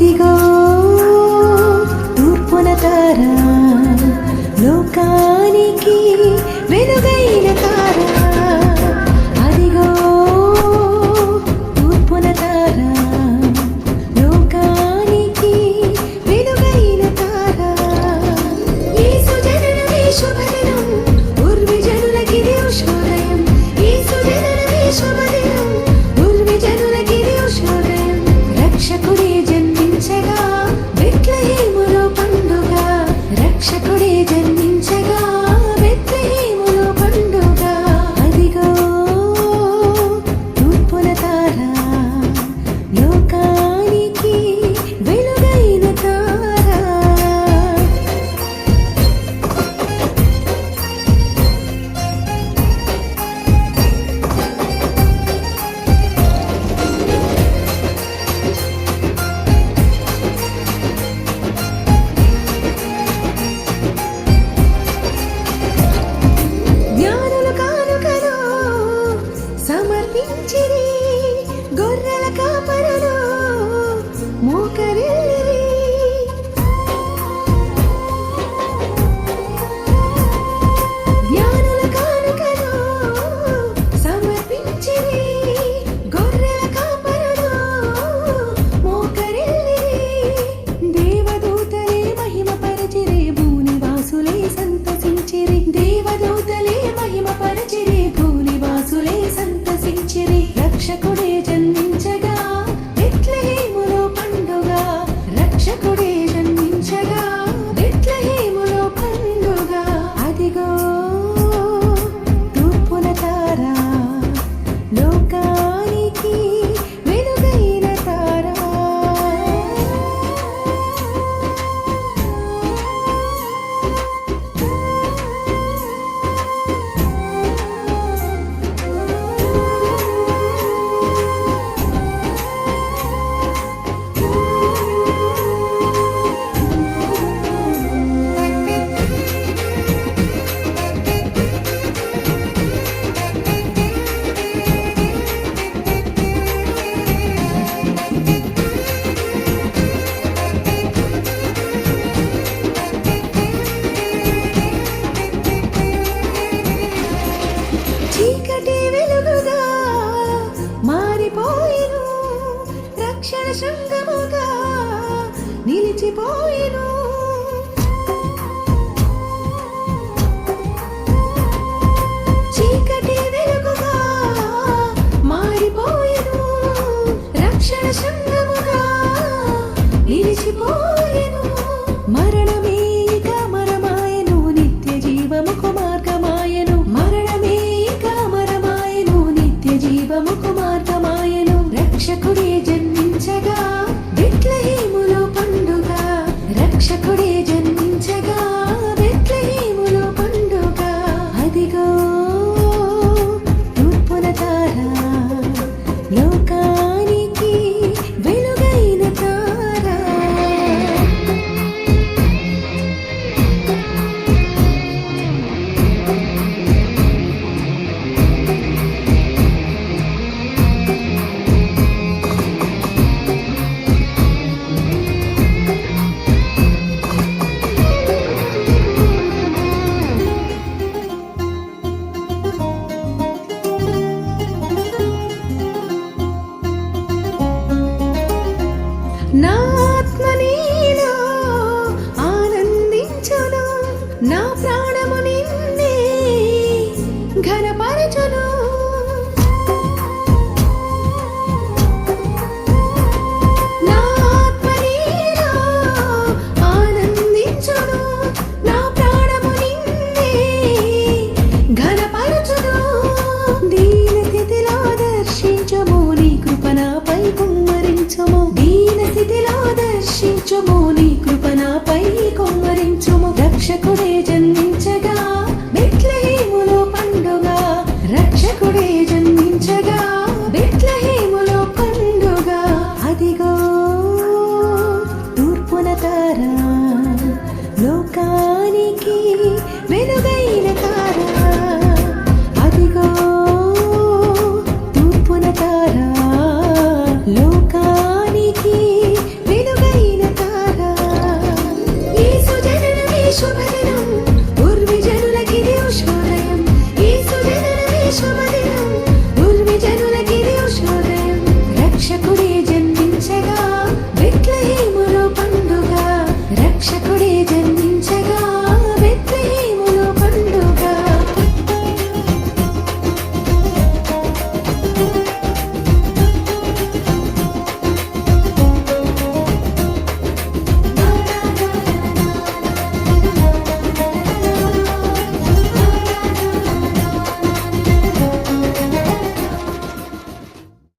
అదిగో తూర్పున తార, లోకానికి వెలుగైన తార. అదిగో తూర్పున తార, లోకానికి వెలుగైన తార. యేసు జననమే శుభదినం, ఉర్వి జనులకిది ఉషోదయం. యేసు జననమే శుభదినం, ఉర్వి జనులకిది ఉషోదయం. రక్షకుడే జన్మించగా బెత్లెహేములో పండుగ. రక్షకుడే జన్మించగా బెత్లెహేములో పండుగ. అదిగో తూర్పున తార, లోకానికి వెలుగైన తార. జ్ఞానుల కానుకలో సమర్పించిరి, గొర్రెల కాపరులు మోకరిల్లిరి. జ్ఞానుల కానుకలో సమర్పించిరి, గొర్రెల కాపరులు మోకరిల్లిరి. దేవదూతలే మహిమపరచిరి, భూనివాసులే సంతసించిరి. దేవదూతలే మహిమపరచిరి, భూనివాసులే సంతసించిరి. రక్షకుడే జన్మించగా బెత్లెహేములో పండుగ. రక్షకుడే జన్మించగా బెత్లెహేములో పండుగ. అదిగో తూర్పున తార, లోకానికి వెలుగైన తార. చీకటి వెలుగుగా మారిపోయెను, రక్షణ శృంగముగా నిలిచిపోయెను. చీకటి వెలుగుగా మారిపోయెను, రక్షణ శృంగముగా నిలిచిపోయెను. మరణమే ఇక మరమాయెను, నిత్య జీవముకు మార్గమాయెను. మరణమే ఇక మరమాయెను, నిత్య జీవముకు మార్గమాయెను. రక్షకుడే జన్మించగా బెత్లెహేములో పండుగ. రక్షకుడే